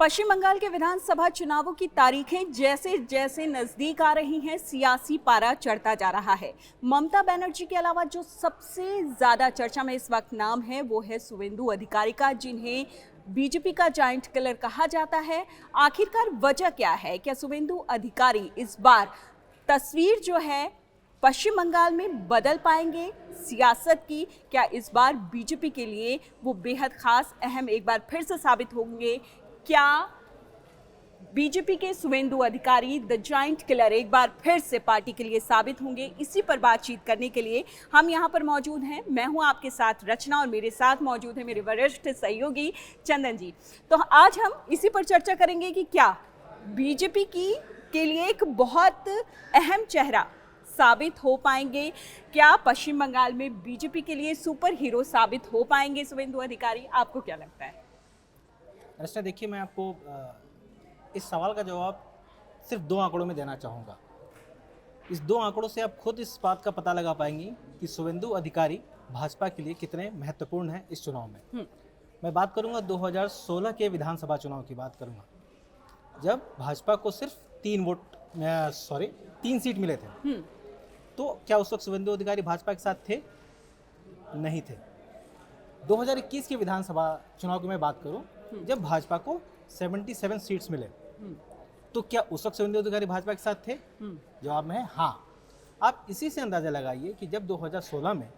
पश्चिम बंगाल के विधानसभा चुनावों की तारीखें जैसे जैसे नजदीक आ रही हैं, सियासी पारा चढ़ता जा रहा है। ममता बनर्जी के अलावा जो सबसे ज्यादा चर्चा में इस वक्त नाम है वो है शुवेंदु अधिकारी का, जिन्हें बीजेपी का जायंट किलर कहा जाता है। आखिरकार वजह क्या है? क्या शुवेंदु अधिकारी इस बार तस्वीर जो है पश्चिम बंगाल में बदल पाएंगे सियासत की? क्या इस बार बीजेपी के लिए वो बेहद खास अहम एक बार फिर से साबित होंगे? क्या बीजेपी के शुवेंदु अधिकारी द जायंट किलर एक बार फिर से पार्टी के लिए साबित होंगे? इसी पर बातचीत करने के लिए हम यहाँ पर मौजूद हैं। मैं हूँ आपके साथ रचना और मेरे साथ मौजूद है मेरे वरिष्ठ सहयोगी चंदन जी। तो आज हम इसी पर चर्चा करेंगे कि क्या बीजेपी के लिए एक बहुत अहम चेहरा साबित हो पाएंगे? क्या पश्चिम बंगाल में बीजेपी के लिए सुपर हीरो साबित हो पाएंगे शुवेंदु अधिकारी? आपको क्या लगता है? रचना, देखिए, मैं आपको इस सवाल का जवाब सिर्फ 2 आंकड़ों में देना चाहूँगा। इस 2 आंकड़ों से आप खुद इस बात का पता लगा पाएंगी कि शुवेंदु अधिकारी भाजपा के लिए कितने महत्वपूर्ण हैं इस चुनाव में। मैं बात करूँगा 2016 के विधानसभा चुनाव की बात करूँगा, जब भाजपा को सिर्फ 3 सीट मिले थे। तो क्या उस वक्त शुवेंदु अधिकारी भाजपा के साथ थे? नहीं थे। 2021 के विधानसभा चुनाव की मैं बात करूं, जब भाजपा को 77 सीट्स मिले, तो क्या उस वक्त शुवेंदु अधिकारी भाजपा के साथ थे? जवाब में है हाँ। आप इसी से अंदाजा लगाइए कि जब 2016 में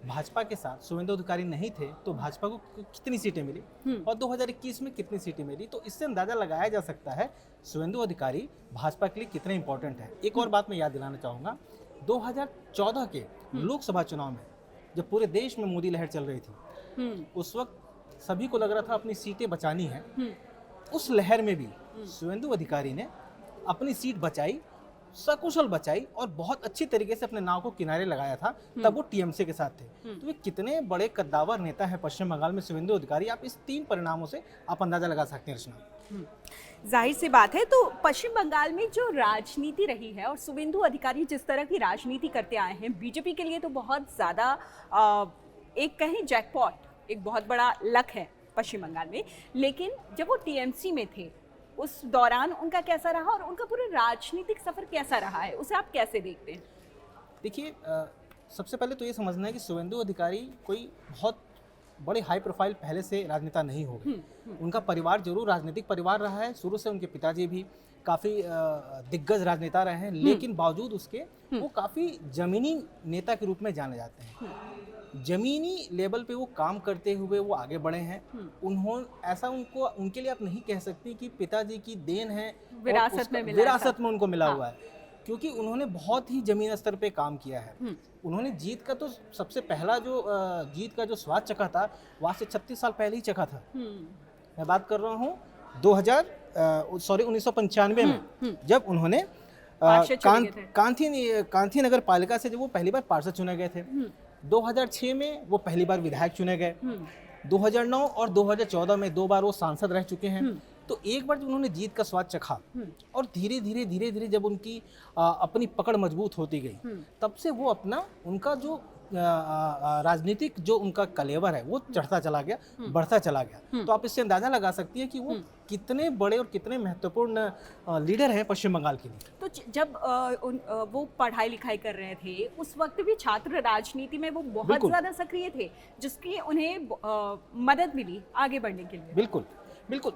भाजपा के साथ शुवेंदु अधिकारी नहीं थे तो भाजपा को कितनी सीटें मिली और 2021 में कितनी सीटें मिली। तो इससे अंदाजा लगाया जा सकता है शुवेंदु अधिकारी भाजपा के लिए कितने इंपॉर्टेंट है। एक और बात मैं याद दिलाना चाहूँगा, 2014 के लोकसभा चुनाव में जब पूरे देश में मोदी लहर चल रही थी, उस वक्त सभी को लग रहा था अपनी सीटें बचानी है। उस लहर में भी शुवेंदु अधिकारी ने अपनी सीट बचाई, सकुशल बचाई और बहुत अच्छी तरीके से अपने नाव को किनारे लगाया था। तब वो टीएमसी के साथ थे। तो ये कितने बड़े कद्दावर नेता है पश्चिम बंगाल में शुवेंदु अधिकारी, आप इस 3 परिणामों से आप अंदाजा लगा सकते हैं रचना। जाहिर सी बात है। तो पश्चिम बंगाल में जो राजनीति रही है और शुवेंदु अधिकारी जिस तरह की राजनीति करते आए हैं, बीजेपी के लिए तो बहुत ज़्यादा एक कहें जैकपॉट, एक बहुत बड़ा लक है पश्चिम बंगाल में। लेकिन जब वो टीएमसी में थे उस दौरान उनका कैसा रहा और उनका पूरा राजनीतिक सफर कैसा रहा है, उसे आप कैसे देखते हैं? देखिए, सबसे पहले तो ये समझना है कि शुवेंदु अधिकारी कोई बहुत बड़े हाई प्रोफाइल पहले से राजनेता नहीं हो गए। उनका परिवार जरूर राजनीतिक परिवार रहा है, शुरू से उनके पिताजी भी काफ़ी दिग्गज राजनेता रहे हैं, लेकिन बावजूद उसके वो काफ़ी जमीनी नेता के रूप में जाने जाते हैं। जमीनी लेवल पे वो काम करते हुए वो आगे बढ़े हैं। उनके लिए आप नहीं कह सकती कि पिताजी की देन है, विरासत में उनको मिला हुआ है, क्योंकि उन्होंने बहुत ही जमीन स्तर पे काम किया है। उन्होंने जीत का तो सबसे पहला जो जीत का जो स्वाद चखा था, वहाँ से 36 साल पहले ही चखा था। मैं बात कर रहा हूँ 1995 में, जब उन्होंने कांथी नगर पालिका से जब वो पहली बार पार्षद चुने गए थे। 2006 में वो पहली बार विधायक चुने गए। 2009 और 2014 में 2 बार वो सांसद रह चुके हैं। तो एक बार जब उन्होंने जीत का स्वाद चखा और धीरे धीरे जब उनकी अपनी पकड़ मजबूत होती गई, तब से वो उनका जो राजनीतिक जो उनका कलेवर है वो चढ़ता चला गया, बढ़ता चला गया। तो आप इससे अंदाजा लगा सकती है कि वो कितने बड़े और कितने महत्वपूर्ण लीडर हैं पश्चिम बंगाल के लिए। तो जब वो पढ़ाई लिखाई कर रहे थे उस वक्त भी छात्र राजनीति में वो बहुत ज्यादा सक्रिय थे, जिसकी उन्हें मदद मिली आगे बढ़ने के लिए। बिल्कुल बिल्कुल,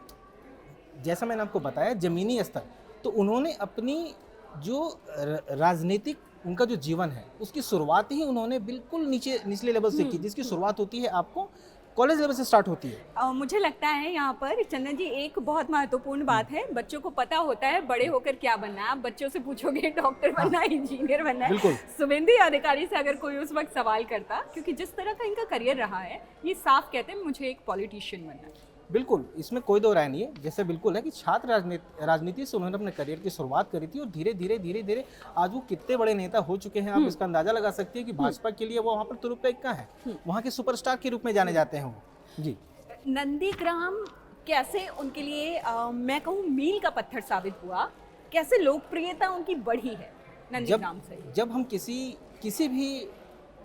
जैसा मैंने आपको बताया, जमीनी स्तर तो उन्होंने अपनी जो राजनीतिक उनका जो जीवन है उसकी शुरुआत ही उन्होंने बिल्कुल निचले लेवल से की, जिसकी शुरुआत होती है आपको कॉलेज लेवल से स्टार्ट होती है। मुझे लगता है यहाँ पर चंदन जी एक बहुत महत्वपूर्ण बात है, बच्चों को पता होता है बड़े होकर क्या बनना है। आप बच्चों से पूछोगे डॉक्टर बनना है, इंजीनियर बनना है। शुवेंदु अधिकारी से अगर कोई उस वक्त सवाल करता, क्योंकि जिस तरह का इनका करियर रहा है, ये साफ कहते हैं मुझे एक पॉलिटिशियन बनना है। बिल्कुल, इसमें कोई दो राय नहीं है। जैसे बिल्कुल है कि छात्र राजनीति से उन्होंने अपने करियर की शुरुआत करी थी और धीरे धीरे आज वो कितने बड़े नेता हो चुके हैं। आप इसका अंदाजा लगा सकते हैं कि भाजपा के लिए वो वहाँ पर तुरुप का इक्का है, वहाँ के सुपरस्टार के रूप में जाने जाते हैं वो। जी, नंदीग्राम कैसे उनके लिए मैं कहूँ मील का पत्थर साबित हुआ, कैसे लोकप्रियता उनकी बढ़ी है नंदीग्राम से? जब हम किसी भी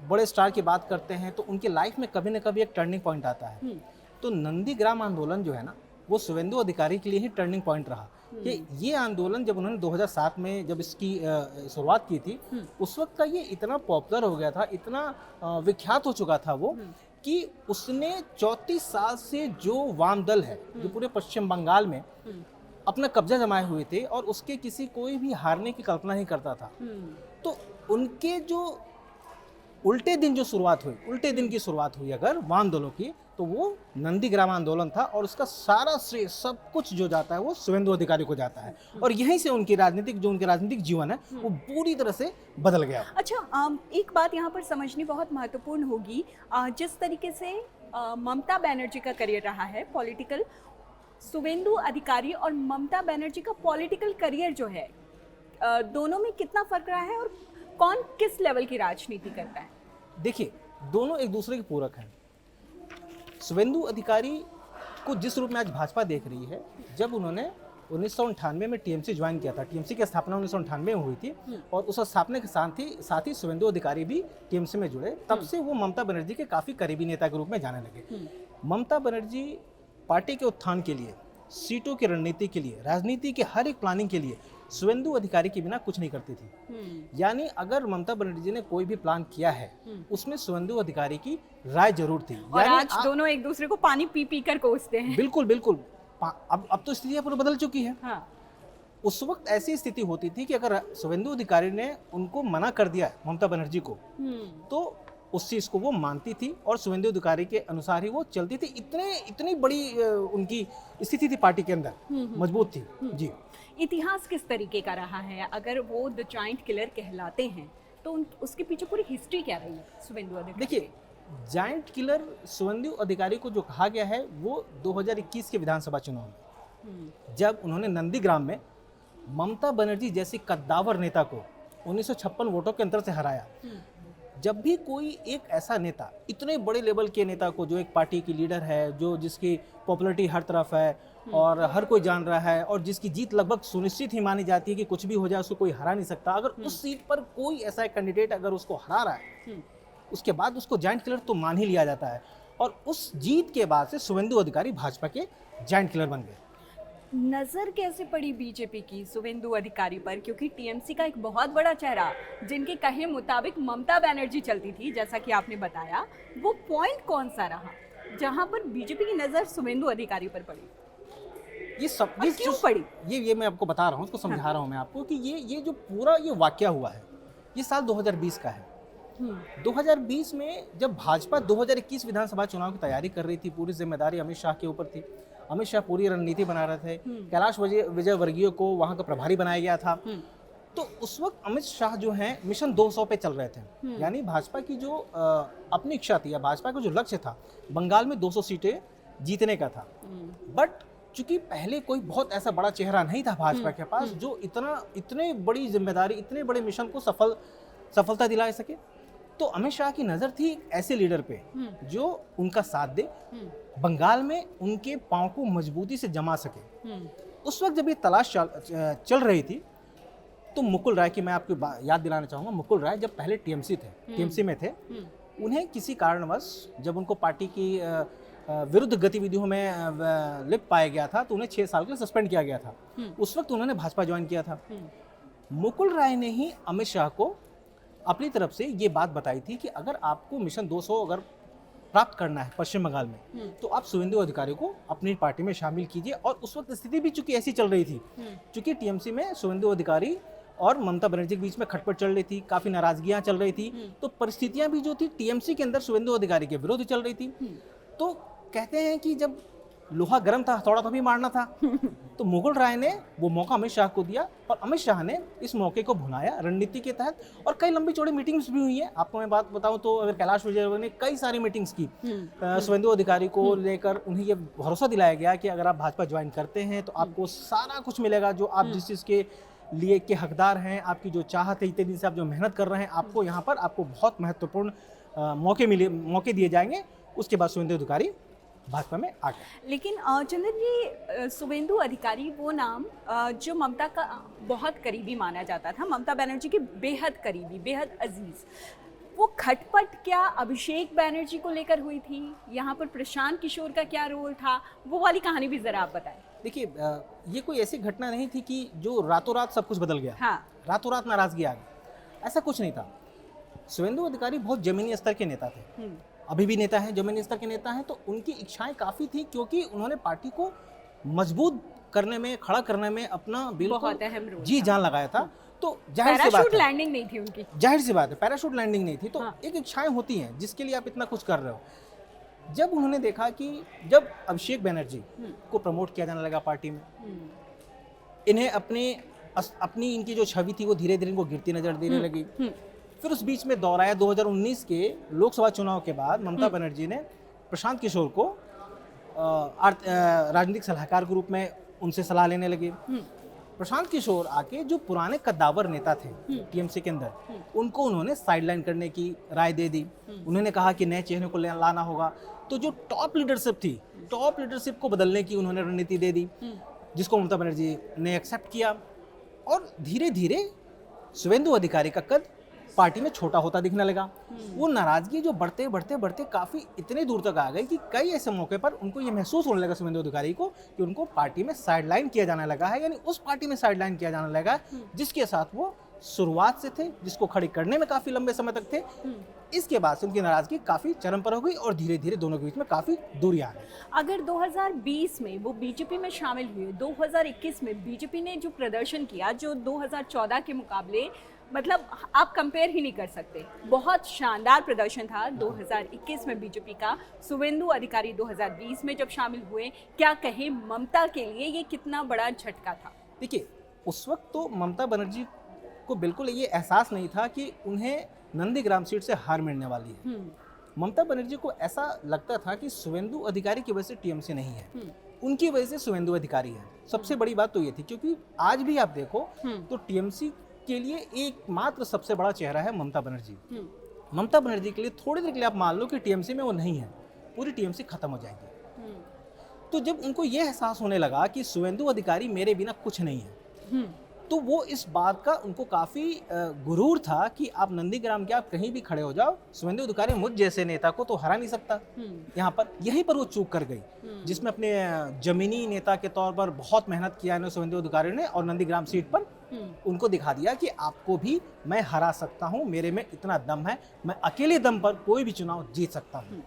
बड़े स्टार की बात करते हैं तो उनकी लाइफ में कभी न कभी एक टर्निंग पॉइंट आता है। तो नंदीग्राम आंदोलन जो है ना, वो शुभेंदु अधिकारी के लिए ही टर्निंग पॉइंट रहा। कि ये आंदोलन जब उन्होंने 2007 में जब इसकी शुरुआत की थी, उस वक्त का ये इतना पॉपुलर हो गया था, इतना विख्यात हो चुका था वो, कि उसने 34 साल से जो वाम दल है जो पूरे पश्चिम बंगाल में अपना कब्जा जमाए हुए थे और उसके किसी कोई भी हारने की कल्पना नहीं करता था, तो उनके जो उल्टे दिन की शुरुआत हुई अगर वाम दलों की, तो वो नंदीग्राम आंदोलन था और उसका सारा श्रेय सब कुछ जो जाता है वो शुभेंदु अधिकारी को जाता है। और यहीं से उनकी राजनीतिक जीवन है वो पूरी तरह से बदल गया। अच्छा, एक बात यहाँ पर समझनी बहुत महत्वपूर्ण होगी। जिस तरीके से ममता बनर्जी का करियर रहा है पॉलिटिकल, शुभेंदु अधिकारी और ममता बनर्जी का पॉलिटिकल करियर जो है, दोनों में कितना फर्क रहा है और कौन किस लेवल की राजनीति करता है? देखिए, दोनों एक दूसरे के पूरक हैं। शुभेंदु अधिकारी को जिस रूप में आज भाजपा देख रही है, जब उन्होंने 1998 में टीएमसी ज्वाइन किया था, टीएमसी की स्थापना 1998 में हुई थी और उस स्थापना के साथ ही शुभेंदु अधिकारी भी टीएमसी में जुड़े, तब से वो ममता बनर्जी के काफ़ी करीबी नेता के रूप में जाने लगे। ममता बनर्जी पार्टी के उत्थान के लिए, सीटों की रणनीति के लिए, राजनीति के हर एक प्लानिंग के लिए शुभेंदु अधिकारी के बिना कुछ नहीं करती थी। यानी अगर ममता बनर्जी ने कोई भी प्लान किया है, उसमें शुभेंदु अधिकारी की राय जरूर थी। और आज दोनों एक दूसरे को पानी पी पी कर कोसते हैं। बिल्कुल बिल्कुल। अब तो स्थितियां पूरी बदल चुकी है। हाँ। उस वक्त ऐसी स्थिति होती थी कि अगर शुभेंदु अधिकारी ने उनको मना कर दिया ममता बनर्जी को, तो उस चीज को वो मानती थी और शुभेंदु अधिकारी के अनुसार ही वो चलती थी। इतनी बड़ी उनकी स्थिति थी पार्टी के अंदर, मजबूत थी। जी। इतिहास किस तरीके का रहा है? अगर वो द जायंट किलर कहलाते हैं तो उसके पीछे पूरी हिस्ट्री क्या रही है शुभेंदु अधिकारी? देखिए, जायंट किलर शुभेंदु अधिकारी को जो कहा गया है वो 2021 के विधानसभा चुनाव में, जब उन्होंने नंदीग्राम में ममता बनर्जी जैसी कद्दावर नेता को 1956 वोटों के अंतर से हराया। जब भी कोई एक ऐसा नेता, इतने बड़े लेवल के नेता को, जो एक पार्टी की लीडर है, जो जिसकी पॉपुलैरिटी हर तरफ है और हर कोई जान रहा है और जिसकी जीत लगभग सुनिश्चित ही मानी जाती है कि कुछ भी हो जाए उसको कोई हरा नहीं सकता, अगर उस सीट पर कोई ऐसा कैंडिडेट अगर उसको हरा रहा है, उसके बाद उसको जायंट किलर तो मान ही लिया जाता है। और उस जीत के बाद से शुभेंदु अधिकारी भाजपा के जायंट किलर बन गए। नजर कैसे पड़ी बीजेपी की शुभेंदु अधिकारी पर? क्योंकि टीएमसी का एक बहुत बड़ा चेहरा, जिनके कहे मुताबिक ममता बनर्जी चलती थी, जैसा कि आपने बताया, वो पॉइंट कौन सा रहा जहां पर बीजेपी की नजर शुभेंदु अधिकारी पर पड़ी? ये क्यों पड़ी? ये मैं आपको बता रहा हूँ, उसको समझा रहा हूँ मैं आपको कि ये जो पूरा ये वाकया हुआ है, ये साल 2020 का है। 2020 में जब भाजपा 2021 विधानसभा चुनाव की तैयारी कर रही थी, पूरी जिम्मेदारी अमित शाह के ऊपर थी। अमित शाह पूरी रणनीति बना रहे थे। कैलाश विजयवर्गीय को वहां का प्रभारी बनाया गया था। तो उस वक्त अमित शाह जो हैं मिशन 200 पे चल रहे थे। यानी भाजपा की जो अपनी इच्छा थी या भाजपा का जो लक्ष्य था, बंगाल में 200 सीटें जीतने का था। बट चूंकि पहले कोई बहुत ऐसा बड़ा चेहरा नहीं था भाजपा के पास जो इतने बड़ी जिम्मेदारी, इतने बड़े मिशन को सफलता दिला सके, तो अमित शाह की नज़र थी ऐसे लीडर पे जो उनका साथ दे, बंगाल में उनके पांव को मजबूती से जमा सके। उस वक्त जब ये तलाश चल रही थी, तो मुकुल राय की मैं आपको याद दिलाना चाहूँगा। मुकुल राय जब पहले टीएमसी में थे, उन्हें किसी कारणवश जब उनको पार्टी की विरुद्ध गतिविधियों में लिप्त पाया गया था, तो उन्हें 6 साल के लिए सस्पेंड किया गया था। उस वक्त उन्होंने भाजपा ज्वाइन किया था। मुकुल राय ने ही अमित शाह को अपनी तरफ से ये बात बताई थी कि अगर आपको मिशन 200 अगर प्राप्त करना है पश्चिम बंगाल में, तो आप शुभेंदु अधिकारी को अपनी पार्टी में शामिल कीजिए। और उस वक्त स्थिति भी चूंकि ऐसी चल रही थी, चूंकि टीएमसी में शुभेंदु अधिकारी और ममता बनर्जी के बीच में खटपट चल रही थी, काफी नाराजगियां चल रही थी, तो परिस्थितियां भी जो थी टीएमसी के अंदर शुभेंदु अधिकारी के विरोध चल रही थी। तो कहते हैं कि जब लोहा गर्म था, थोड़ा तो भी मारना था। तो मुकुल राय ने वो मौका अमित शाह को दिया और अमित शाह ने इस मौके को भुनाया रणनीति के तहत। और कई लंबी चौड़ी मीटिंग्स भी हुई हैं। आपको मैं बात बताऊं तो अगर कैलाश विजयवर्गीय ने कई सारी मीटिंग्स की शुभेंदु अधिकारी को लेकर, उन्हें ये भरोसा दिलाया गया कि अगर आप भाजपा ज्वाइन करते हैं तो आपको सारा कुछ मिलेगा, जो आप जिस चीज़ के लिए के हकदार हैं, आपकी जो चाहत है, इतने दिन से आप जो मेहनत कर रहे हैं, आपको यहाँ पर आपको बहुत महत्वपूर्ण मौके दिए जाएंगे। उसके बाद शुभेंदु अधिकारी भाजपा में आ गए। लेकिन चंदन जी, शुभेंदु अधिकारी वो नाम जो ममता का बहुत करीबी माना जाता था, ममता बनर्जी के बेहद करीबी, बेहद अजीज, वो खटपट क्या अभिषेक बैनर्जी को लेकर हुई थी, यहाँ पर प्रशांत किशोर का क्या रोल था, वो वाली कहानी भी जरा आप बताएं। देखिए, ये कोई ऐसी घटना नहीं थी कि जो रातों रात सब कुछ बदल गया। हाँ। रातों रात नाराजगी आ गई, ऐसा कुछ नहीं था। शुवेंदु अधिकारी बहुत जमीनी स्तर के नेता थे, अभी भी नेता हैं, जमीनी स्तर के नेता हैं। तो उनकी इच्छाएं काफ़ी थी, क्योंकि उन्होंने पार्टी को मजबूत करने में, खड़ा करने में अपना बहुत अहम रोल जी जान लगाया था। तो जाहिर सी बात पैराशूट है, लैंडिंग नहीं थी उनकी, जाहिर सी बात है पैराशूट लैंडिंग नहीं थी। तो हाँ। एक इच्छाएं होती हैं जिसके लिए आप इतना कुछ कर रहे हो। जब उन्होंने देखा कि जब अभिषेक बैनर्जी को प्रमोट किया जाने लगा पार्टी में, इन्हें अपनी इनकी जो छवि थी वो धीरे धीरे इनको गिरती नजर देने लगी। फिर उस बीच में दौर आया 2019 के लोकसभा चुनाव के बाद ममता बनर्जी ने प्रशांत किशोर को राजनीतिक सलाहकार के रूप में उनसे सलाह लेने लगे। प्रशांत किशोर आके जो पुराने कद्दावर नेता थे टीएमसी के अंदर, उनको उन्होंने साइडलाइन करने की राय दे दी। उन्होंने कहा कि नए चेहरे को लाना होगा। तो जो टॉप लीडरशिप थी, टॉप लीडरशिप को बदलने की उन्होंने रणनीति दे दी, जिसको ममता बनर्जी ने एक्सेप्ट किया। और धीरे धीरे शुवेंदु अधिकारी का कद पार्टी में छोटा होता दिखने लगा। वो नाराजगी जो बढ़ते बढ़ते बढ़ते काफ़ी इतने दूर तक आ गई कि कई ऐसे मौके पर उनको ये महसूस होने लगा शुवेंदु अधिकारी को कि उनको पार्टी में साइडलाइन किया जाने लगा है, यानी उस पार्टी में साइडलाइन किया जाने लगा है जिसके साथ वो शुरुआत से थे, जिसको खड़ी करने में काफ़ी लंबे समय तक थे। इसके बाद से उनकी नाराजगी काफ़ी चरम पर हो गई और धीरे धीरे दोनों के बीच में काफ़ी दूरी आ गई। अगर 2020 में वो बीजेपी में शामिल हुए, 2021 में बीजेपी ने जो प्रदर्शन किया, जो 2014 के मुकाबले मतलब आप कंपेयर ही नहीं कर सकते, बहुत शानदार प्रदर्शन था 2021 में बीजेपी का। शुवेंदु अधिकारी 2020 में जब शामिल हुए, क्या कहें, ममता के लिए ये कितना बड़ा झटका था। देखिए, उस वक्त तो ममता बनर्जी को बिल्कुल ये एहसास नहीं था कि उन्हें नंदीग्राम सीट से हार मिलने वाली है। ममता बनर्जी को ऐसा लगता था कि शुवेंदु अधिकारी की वजह से टीएमसी नहीं है, उनकी वजह से शुवेंदु अधिकारी है। सबसे बड़ी बात तो ये थी, क्योंकि आज भी आप देखो तो टीएमसी के लिए एकमात्र सबसे बड़ा चेहरा है ममता बनर्जी। ममता बनर्जी के लिए थोड़ी देर के लिए आप मान लो कि टीएमसी में वो नहीं है, पूरी टीएमसी खत्म हो जाएगी। तो जब उनको ये एहसास होने लगा कि शुवेंदु अधिकारी मेरे बिना कुछ नहीं है, तो वो इस बात का उनको काफ़ी गुरूर था कि आप नंदीग्राम के आप कहीं भी खड़े हो जाओ, शुवेंदु अधिकारी मुझ जैसे नेता को तो हरा नहीं सकता। यहाँ पर यहीं पर वो चूक कर गई, जिसमें अपने जमीनी नेता के तौर पर बहुत मेहनत किया है शुवेंदु अधिकारी ने, और नंदीग्राम सीट पर उनको दिखा दिया कि आपको भी मैं हरा सकता हूँ, मेरे में इतना दम है, मैं अकेले दम पर कोई भी चुनाव जीत सकता हूँ।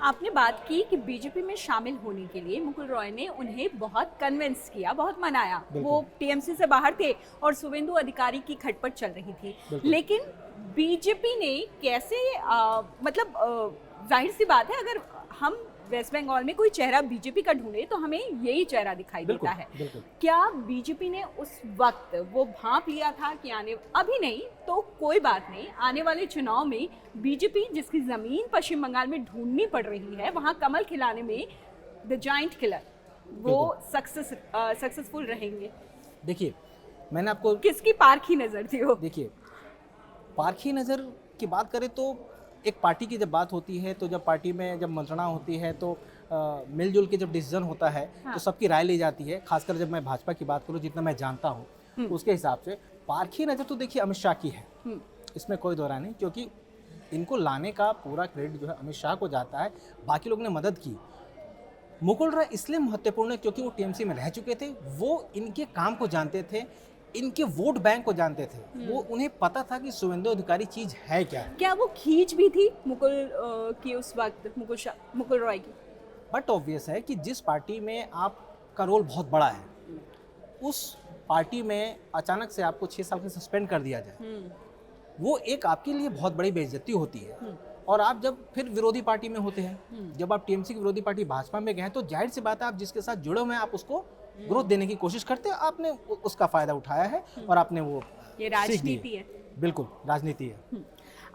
आपने बात की कि बीजेपी में शामिल होने के लिए मुकुल रॉय ने उन्हें बहुत कन्विंस किया, बहुत मनाया। वो टीएमसी से बाहर थे और शुवेंदु अधिकारी की खटपट चल रही थी, लेकिन बीजेपी ने कैसे मतलब जाहिर सी बात है, अगर हम वेस्ट बंगाल में कोई चेहरा बीजेपी का ढूंढे तो हमें यही चेहरा दिखाई देता है। क्या बीजेपी ने उस वक्त वो भांप लिया था कि अभी नहीं तो कोई बात नहीं, आने वाले चुनाव में बीजेपी जिसकी जमीन पश्चिम बंगाल में ढूंढनी पड़ रही है, वहां कमल खिलाने में द जाइंट किलर वो सक्सेसफुल रहेंगे। देखिए, मैंने आपको किसकी पारखी नजर थी वो? देखिए, पारखी नजर की बात करें तो एक पार्टी की जब बात होती है, तो जब पार्टी में जब मंत्रणा होती है तो मिलजुल के जब डिसीजन होता है, तो सबकी राय ली जाती है। खासकर जब मैं भाजपा की बात करूं, जितना मैं जानता हूं, तो उसके हिसाब से पारखी नज़र तो देखिए अमित शाह की है, इसमें कोई दो राय नहीं, क्योंकि इनको लाने का पूरा क्रेडिट जो है अमित शाह को जाता है। बाकी लोगों ने मदद की। मुकुल रॉय इसलिए महत्वपूर्ण है क्योंकि वो टीएमसी में रह चुके थे, वो इनके काम को जानते थे, इनके वोट बैंक को जानते थे, वो उन्हें पता था कि शुवेंदु अधिकारी चीज है क्या वो खींच भी थी मुकुल की उस वक्त, मुकुल रॉय की। बट ऑब्वियस है कि जिस पार्टी में आपका रोल बहुत बड़ा है, उस पार्टी में अचानक से आपको 6 साल के सस्पेंड कर दिया जाए, वो एक आपके लिए बहुत बड़ी बेइज्जती होती है। और आप जब फिर विरोधी पार्टी में होते हैं, जब आप टीएमसी की विरोधी पार्टी भाजपा में गए, तो जाहिर सी बात है आप जिसके साथ जुड़े हुए हैं, आप उसको ग्रोथ देने की कोशिश करते हैं। आपने उसका फायदा उठाया है और आपने वो ये राजनीति है। बिल्कुल राजनीति है।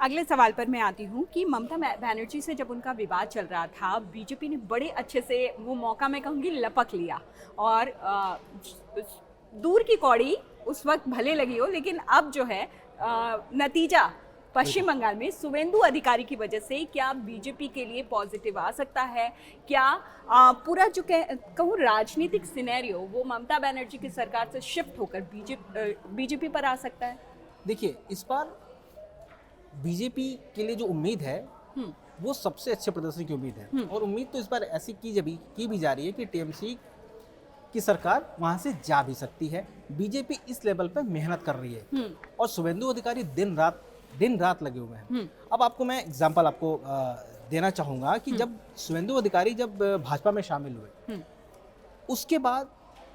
अगले सवाल पर मैं आती हूँ कि ममता बनर्जी से जब उनका विवाद चल रहा था, बीजेपी ने बड़े अच्छे से वो मौका, मैं कहूँगी, लपक लिया और दूर की कौड़ी उस वक्त भले लगी हो, लेकिन अब जो है नतीजा पश्चिम बंगाल में शुवेंदु अधिकारी की वजह से क्या बीजेपी के लिए पॉजिटिव आ सकता है? क्या पूरा जो कहूँ राजनीतिक सिनेरियो वो ममता बनर्जी की सरकार से शिफ्ट होकर बीजेपी पर आ सकता है? देखिए, इस बार बीजेपी के लिए जो उम्मीद है हम्म, वो सबसे अच्छे प्रदर्शन की उम्मीद है, और उम्मीद तो इस बार ऐसी की भी जा रही है कि टीएमसी की सरकार वहां से जा भी सकती है। बीजेपी इस लेवल पर मेहनत कर रही है और शुभेंदु अधिकारी दिन रात लगे हुए हैं। अब आपको मैं एग्जांपल आपको देना चाहूंगा कि जब शुभेंदु अधिकारी जब भाजपा में शामिल हुए, उसके बाद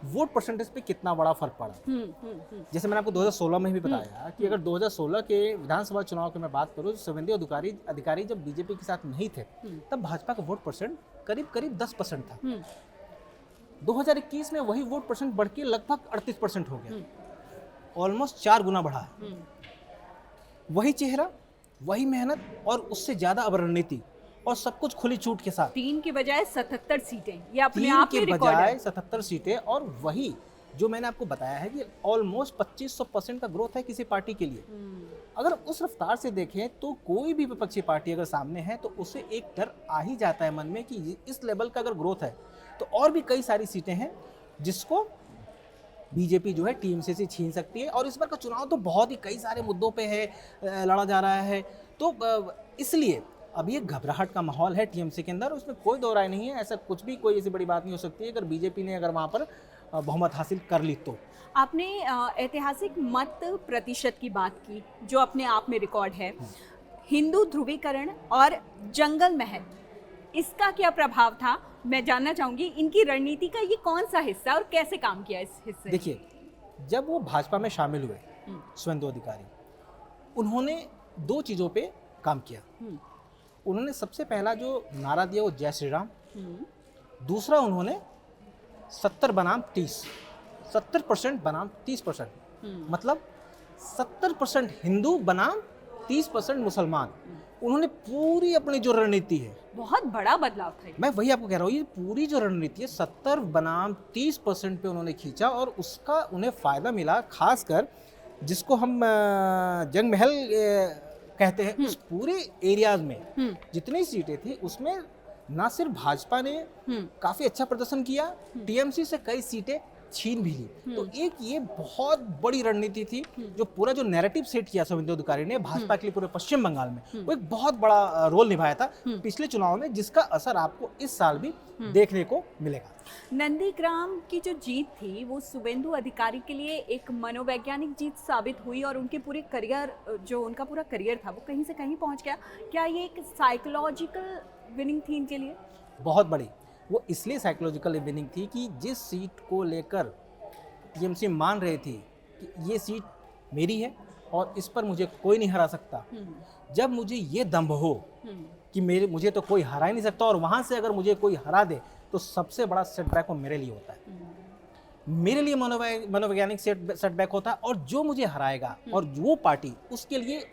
वोट परसेंटेज पे कितना बड़ा फर्क पड़ा। जैसे मैंने आपको 2016 में भी बताया कि अगर 2016 के विधानसभा चुनाव की मैं बात करूं, शुभेंदु अधिकारी जब बीजेपी के साथ नहीं थे, तब भाजपा का वोट परसेंट करीब 10% था। 2021 में वही वोट परसेंट बढ़ के लगभग 38% हो गया, ऑलमोस्ट 4 गुना बढ़ा है। वही चेहरा, वही मेहनत और उससे ज्यादा अब रणनीति और सब कुछ खुली छूट के साथ। 3 की बजाय 77 सीटें, ये अपने 3 आप के में रिकॉर्ड बजाय है। 77 सीटें, और वही जो मैंने आपको बताया है कि ऑलमोस्ट 2500% का ग्रोथ है किसी पार्टी के लिए। अगर उस रफ्तार से देखें तो कोई भी विपक्षी पार्टी अगर सामने है तो उसे एक डर आ ही जाता है मन में कि इस लेवल का अगर ग्रोथ है तो और भी कई सारी सीटें हैं जिसको बीजेपी जो है टीएमसी से छीन सकती है। और इस बार का चुनाव तो बहुत ही कई सारे मुद्दों पे है, लड़ा जा रहा है, तो इसलिए अब ये घबराहट का माहौल है टीएमसी के अंदर, उसमें कोई दो राय नहीं है। ऐसा कुछ भी कोई ऐसी बड़ी बात नहीं हो सकती है अगर बीजेपी ने अगर वहाँ पर बहुमत हासिल कर ली तो। आपने ऐतिहासिक मत प्रतिशत की बात की जो अपने आप में रिकॉर्ड है। हिंदू ध्रुवीकरण और जंगल महल, इसका क्या प्रभाव था? मैं जानना चाहूंगी इनकी रणनीति का ये कौन सा हिस्सा और कैसे काम किया इस हिस्से? देखिए, जब वो भाजपा में शामिल हुए शुभेंदु अधिकारी, उन्होंने 2 चीज़ों पे काम किया। उन्होंने सबसे पहला जो नारा दिया वो जय श्री राम, दूसरा उन्होंने 70 बनाम 30, 70% बनाम 30%, मतलब 70% हिंदू बनाम 30% मुसलमान। उन्होंने पूरी अपनी जो रणनीति है, बहुत बड़ा बदलाव था। मैं वही आपको कह रहा हूँ, ये पूरी जो रणनीति है 70 बनाम 30% पे उन्होंने खींचा और उसका उन्हें फ़ायदा मिला। खासकर जिसको हम जंग महल कहते हैं, उस पूरे एरियाज में जितनी सीटें थी उसमें ना सिर्फ भाजपा ने काफ़ी अच्छा प्रदर्शन किया, टीएमसी से कई सीटें छीन भी ली। तो एक ये बहुत बड़ी रणनीति थी जो पूरा जो नैरेटिव सेट किया शुभेंदु अधिकारी ने भाजपा के लिए पूरे पश्चिम बंगाल में, वो एक बहुत बड़ा रोल निभाया था पिछले चुनाव में, जिसका असर आपको इस साल भी देखने को मिलेगा। नंदीग्राम की जो जीत थी वो शुभेंदु अधिकारी के लिए एक मनोवैज्ञानिक जीत साबित हुई और उनके पूरे करियर, जो उनका पूरा करियर था वो कहीं से कहीं पहुंच गया। क्या ये एक साइकोलॉजिकल विनिंग थी इनके लिए? बहुत बड़ी, वो इसलिए साइकोलॉजिकल विनिंग थी कि जिस सीट को लेकर टीएमसी मान रहे थे कि ये सीट मेरी है और इस पर मुझे कोई नहीं हरा सकता, जब मुझे ये दम्भ हो कि मुझे तो कोई हरा ही नहीं सकता और वहाँ से अगर मुझे कोई हरा दे तो सबसे बड़ा सेटबैक वो मेरे लिए होता है, मेरे लिए मनोवैज्ञानिक सेटबैक होता है। और जो मुझे हराएगा और वो पार्टी, उसके लिए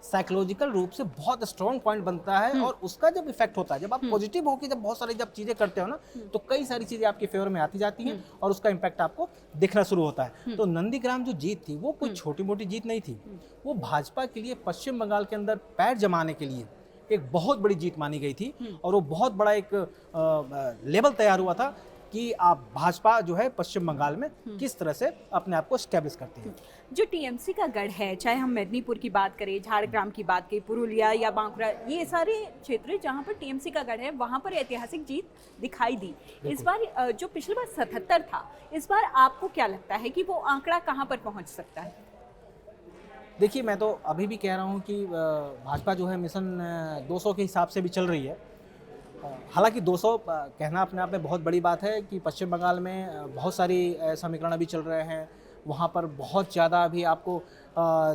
साइकोलॉजिकल रूप से बहुत स्ट्रॉन्ग पॉइंट बनता है और उसका जब इफेक्ट होता है, जब आप पॉजिटिव होकर जब बहुत सारी जब चीजें करते हो ना, तो कई सारी चीजें आपके फेवर में आती जाती हैं और उसका इम्पैक्ट आपको दिखना शुरू होता है। तो नंदीग्राम जो जीत थी वो कोई छोटी मोटी जीत नहीं थी, वो भाजपा के लिए पश्चिम बंगाल के अंदर पैर जमाने के लिए एक बहुत बड़ी जीत मानी गई थी और वो बहुत बड़ा एक लेवल तैयार हुआ था कि आप भाजपा जो है पश्चिम बंगाल में किस तरह से अपने आप को स्टैब्लिश करती है। जो टीएमसी का गढ़ है, चाहे हम मेदिनीपुर की बात करें, झारग्राम की बात करें, पुरुलिया या बांकुड़ा, ये सारे क्षेत्र जहाँ पर टीएमसी का गढ़ है वहाँ पर ऐतिहासिक जीत दिखाई दी। इस बार जो पिछली बार 77 था, इस बार आपको क्या लगता है कि वो आंकड़ा कहाँ पर पहुँच सकता है? देखिए, मैं तो अभी भी कह रहा हूँ कि भाजपा जो है मिशन 200 के हिसाब से भी चल रही है। हालांकि 200 कहना अपने आप में बहुत बड़ी बात है कि पश्चिम बंगाल में बहुत सारी समीकरण अभी चल रहे हैं, वहाँ पर बहुत ज़्यादा अभी आपको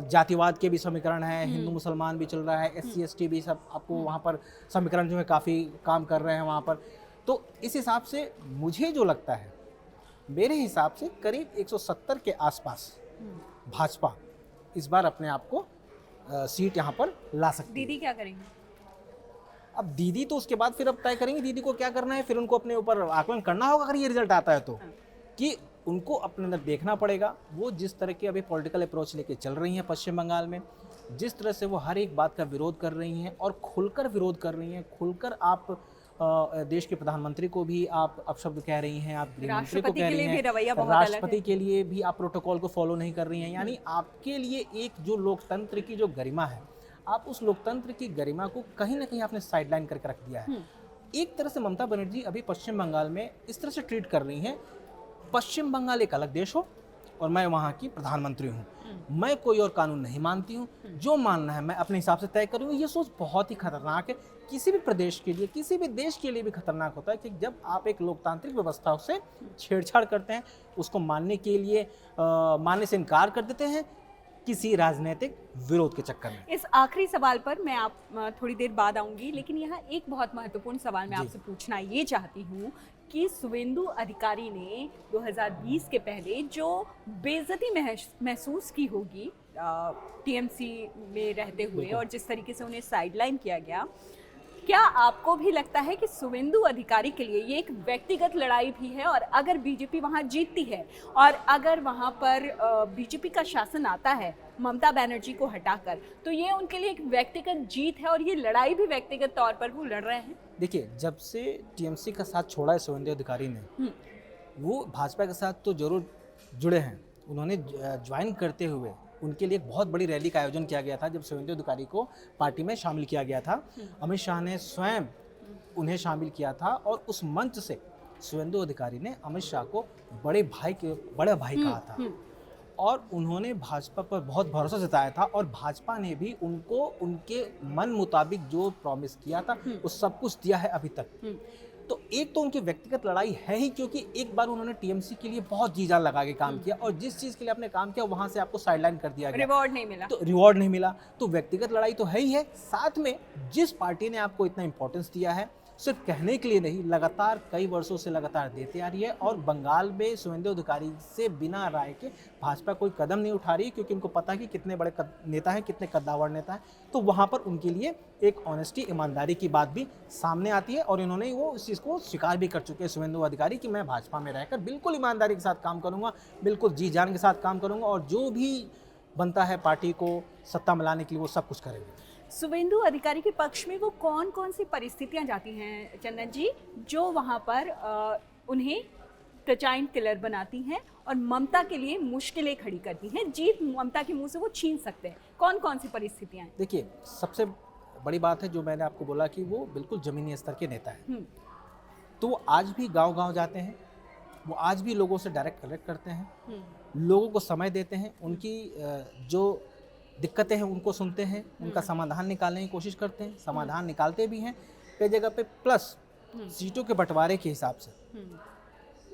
जातिवाद के भी समीकरण हैं, हिंदू मुसलमान भी चल रहा है, SC ST भी सब आपको वहाँ पर समीकरण जो है काफ़ी काम कर रहे हैं वहाँ पर। तो इस हिसाब से मुझे जो लगता है, मेरे हिसाब से करीब 170 के आसपास भाजपा इस बार अपने आप को सीट यहाँ पर ला सकती है। दीदी क्या करेंगे? अब दीदी तो उसके बाद फिर अब तय करेंगे दीदी को क्या करना है, फिर उनको अपने ऊपर आकलन करना होगा अगर ये रिजल्ट आता है तो, कि उनको अपने अंदर देखना पड़ेगा वो जिस तरह की अभी पॉलिटिकल अप्रोच लेके चल रही हैं पश्चिम बंगाल में, जिस तरह से वो हर एक बात का विरोध कर रही हैं और खुलकर विरोध कर रही हैं, खुलकर आप देश के प्रधानमंत्री को भी आप अपशब्द कह रही हैं, आप गृहमंत्री को कह रही हैं, राष्ट्रपति के लिए भी आप प्रोटोकॉल को फॉलो नहीं कर रही हैं। यानी आपके लिए एक जो लोकतंत्र की जो गरिमा है, आप उस लोकतंत्र की गरिमा को कहीं ना कहीं आपने साइडलाइन करके रख दिया है। एक तरह से ममता बनर्जी अभी पश्चिम बंगाल में इस तरह से ट्रीट कर रही हैं, पश्चिम बंगाल एक अलग देश हो और मैं वहाँ की प्रधानमंत्री हूँ, मैं कोई और कानून नहीं मानती हूँ, जो मानना है मैं अपने हिसाब से तय करूँगी। ये सोच बहुत ही खतरनाक है, किसी भी प्रदेश के लिए, किसी भी देश के लिए भी खतरनाक होता है कि जब आप एक लोकतांत्रिक व्यवस्था से छेड़छाड़ करते हैं, उसको मानने के लिए मानने से इनकार कर देते हैं किसी राजनीतिक विरोध के चक्कर में। इस आखिरी सवाल पर मैं आप थोड़ी देर बाद आऊंगी, लेकिन यहाँ एक बहुत महत्वपूर्ण सवाल मैं आपसे पूछना ये चाहती हूँ कि शुवेंदु अधिकारी ने 2020 के पहले जो बेइज्जती महसूस की होगी टीएमसी में रहते हुए और जिस तरीके से उन्हें साइडलाइन किया गया, क्या आपको भी लगता है कि शुवेंदु अधिकारी के लिए ये एक व्यक्तिगत लड़ाई भी है, और अगर बीजेपी वहां जीतती है और अगर वहां पर बीजेपी का शासन आता है ममता बनर्जी को हटाकर, तो ये उनके लिए एक व्यक्तिगत जीत है और ये लड़ाई भी व्यक्तिगत तौर पर वो लड़ रहे हैं? देखिए, जब से टीएमसी का साथ छोड़ा है शुवेंदु अधिकारी ने, वो भाजपा के साथ तो जरूर जुड़े हैं। उन्होंने ज्वाइन करते हुए उनके लिए एक बहुत बड़ी रैली का आयोजन किया गया था जब शुवेंदु अधिकारी को पार्टी में शामिल किया गया था। अमित शाह ने स्वयं उन्हें शामिल किया था और उस मंच से शुवेंदु अधिकारी ने अमित शाह को बड़े भाई कहा था और उन्होंने भाजपा पर बहुत भरोसा जताया था और भाजपा ने भी उनको उनके मन मुताबिक जो प्रॉमिस किया था वो सब कुछ दिया है अभी तक। तो एक तो उनकी व्यक्तिगत लड़ाई है ही, क्योंकि एक बार उन्होंने टीएमसी के लिए बहुत जी जान लगा के काम किया और जिस चीज़ के लिए आपने काम किया वहां से आपको साइडलाइन कर दिया गया, रिवॉर्ड नहीं मिला, तो रिवॉर्ड नहीं मिला, तो व्यक्तिगत लड़ाई तो है ही है। साथ में जिस पार्टी ने आपको इतना इंपॉर्टेंस दिया है, सिर्फ कहने के लिए नहीं, लगातार कई वर्षों से लगातार देते आ रही है और बंगाल में शुवेंदु अधिकारी से बिना राय के भाजपा कोई कदम नहीं उठा रही है, क्योंकि उनको पता है कि कितने बड़े नेता हैं, कितने कद्दावर नेता हैं। तो वहाँ पर उनके लिए एक ऑनेस्टी, ईमानदारी की बात भी सामने आती है और इन्होंने वो इस चीज़ को स्वीकार भी कर चुके हैं शुवेंदु अधिकारी कि मैं भाजपा में रहकर बिल्कुल ईमानदारी के साथ काम करूँगा, बिल्कुल जी जान के साथ काम करूँगा और जो भी बनता है पार्टी को सत्ता में लाने के लिए वो सब कुछ करेंगे। शुवेंदु अधिकारी के पक्ष में वो कौन कौन सी परिस्थितियां जाती हैं चंदन जी, जो वहां पर उन्हें प्रचाइन किलर बनाती हैं और ममता के लिए मुश्किलें खड़ी करती हैं, जीत ममता के मुंह से वो छीन सकते हैं? कौन कौन सी परिस्थितियां हैं? देखिए, सबसे बड़ी बात है जो मैंने आपको बोला कि वो बिल्कुल जमीनी स्तर के नेता हैं, तो वो आज भी गांव-गांव जाते हैं, वो आज भी लोगों से डायरेक्ट कनेक्ट करते हैं, लोगों को समय देते हैं, उनकी जो दिक्कतें हैं उनको सुनते हैं, उनका समाधान निकालने की कोशिश करते हैं, समाधान निकालते भी हैं कई जगह पे। प्लस सीटों के बंटवारे के हिसाब से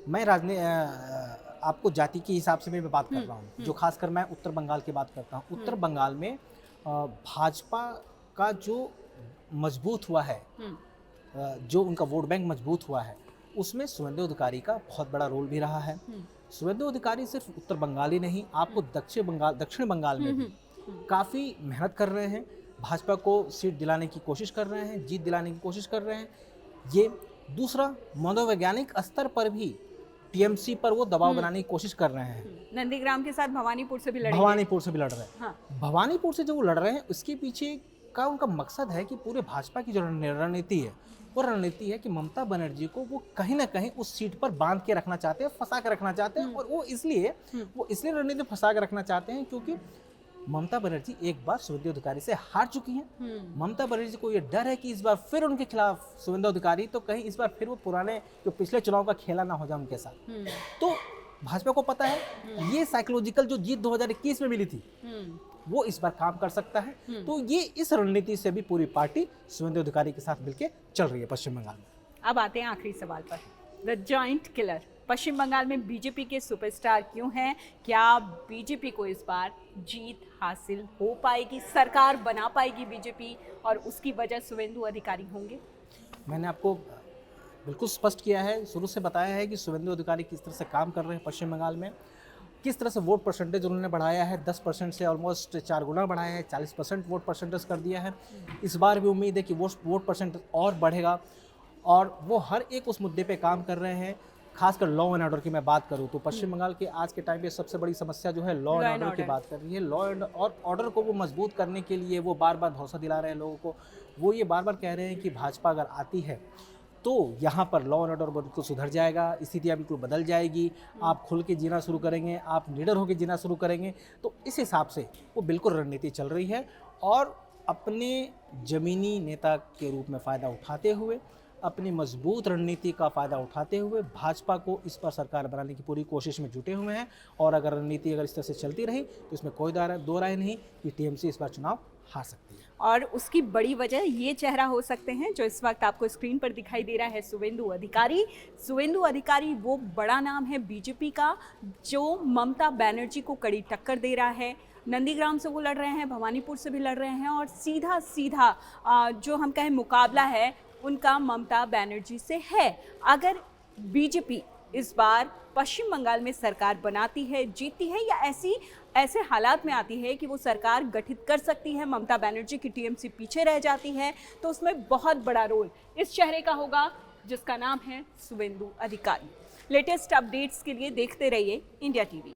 मैं आपको जाति के हिसाब से मैं बात कर रहा हूँ, जो खासकर मैं उत्तर बंगाल की बात करता हूँ। उत्तर बंगाल में भाजपा का जो मजबूत हुआ है, जो उनका वोट बैंक मजबूत हुआ है, उसमें शुवेंदु अधिकारी का बहुत बड़ा रोल भी रहा है। शुवेंदु अधिकारी सिर्फ उत्तर बंगाल ही नहीं, आपको दक्षिण बंगाल में भी काफ़ी मेहनत कर रहे हैं, भाजपा को सीट दिलाने की कोशिश कर रहे हैं, जीत दिलाने की कोशिश कर रहे हैं। ये दूसरा, मनोवैज्ञानिक स्तर पर भी टीएमसी पर वो दबाव बनाने की कोशिश कर रहे हैं। नंदीग्राम के साथ भवानीपुर से भी लड़ रहे हैं। भवानीपुर से जो वो लड़ रहे हैं उसके पीछे का उनका मकसद है कि पूरे भाजपा की जो रणनीति है वो रणनीति है कि ममता बनर्जी को वो कहीं ना कहीं उस सीट पर बांध के रखना चाहते हैं, फंसा के रखना चाहते हैं। और वो इसलिए रणनीति फंसा के रखना चाहते हैं क्योंकि ममता बनर्जी एक बार शुवेंदु अधिकारी से हार चुकी हैं। ममता बनर्जी को ये डर है कि इस बार फिर उनके खिलाफ शुवेंदु अधिकारी, तो कहीं इस बार फिर वो पुराने जो पिछले चुनाव का खेला ना हो जाए उनके साथ। तो भाजपा को पता है ये साइकोलॉजिकल जो जीत 2021 में मिली थी वो इस बार काम कर सकता है। तो ये इस रणनीति से भी पूरी पार्टी शुवेंदु अधिकारी के साथ मिलकर चल रही है पश्चिम बंगाल में। अब आते हैं आखिरी सवाल पर, द जॉइंट किलर पश्चिम बंगाल में बीजेपी के सुपरस्टार क्यों हैं? क्या बीजेपी को इस बार जीत हासिल हो पाएगी, सरकार बना पाएगी बीजेपी, और उसकी वजह शुवेंदु अधिकारी होंगे? मैंने आपको बिल्कुल स्पष्ट किया है, शुरू से बताया है कि शुवेंदु अधिकारी किस तरह से काम कर रहे हैं पश्चिम बंगाल में, किस तरह से वोट परसेंटेज उन्होंने बढ़ाया है, 10% से ऑलमोस्ट 4 गुना बढ़ाया है, 40% वोट परसेंटेज कर दिया है। इस बार भी उम्मीद है कि वोट परसेंटेज और बढ़ेगा और वो हर एक उस मुद्दे पे काम कर रहे हैं। खासकर लॉ एंड ऑर्डर की मैं बात करूं तो पश्चिम बंगाल के आज के टाइम पे सबसे बड़ी समस्या जो है लॉ एंड ऑर्डर की बात कर रही है। लॉ एंड ऑर्डर को वो मजबूत करने के लिए वो बार बार भरोसा दिला रहे हैं लोगों को। वो ये बार बार कह रहे हैं कि भाजपा अगर आती है तो यहाँ पर लॉ एंड ऑर्डर बिल्कुल सुधर जाएगा, स्थितियाँ बिल्कुल बदल जाएगी, आप खुल के जीना शुरू करेंगे, आप निडर होकर जीना शुरू करेंगे। तो इस हिसाब से वो बिल्कुल रणनीति चल रही है और अपने ज़मीनी नेता के रूप में फ़ायदा उठाते हुए, अपनी मजबूत रणनीति का फ़ायदा उठाते हुए भाजपा को इस पर सरकार बनाने की पूरी कोशिश में जुटे हुए हैं। और अगर रणनीति इस तरह से चलती रही तो इसमें कोई दो राय नहीं कि टीएमसी इस बार चुनाव हार सकती है। और उसकी बड़ी वजह ये चेहरा हो सकते हैं जो इस वक्त आपको स्क्रीन पर दिखाई दे रहा है, शुवेंदु अधिकारी। शुवेंदु अधिकारी वो बड़ा नाम है बीजेपी का जो ममता बनर्जी को कड़ी टक्कर दे रहा है। नंदीग्राम से वो लड़ रहे हैं, भवानीपुर से भी लड़ रहे हैं और सीधा सीधा जो हम कहें मुकाबला है उनका ममता बनर्जी से है। अगर बीजेपी इस बार पश्चिम बंगाल में सरकार बनाती है, जीतती है या ऐसे हालात में आती है कि वो सरकार गठित कर सकती है, ममता बनर्जी की टीएमसी पीछे रह जाती है, तो उसमें बहुत बड़ा रोल इस चेहरे का होगा जिसका नाम है शुवेंदु अधिकारी। लेटेस्ट अपडेट्स के लिए देखते रहिए इंडिया टीवी।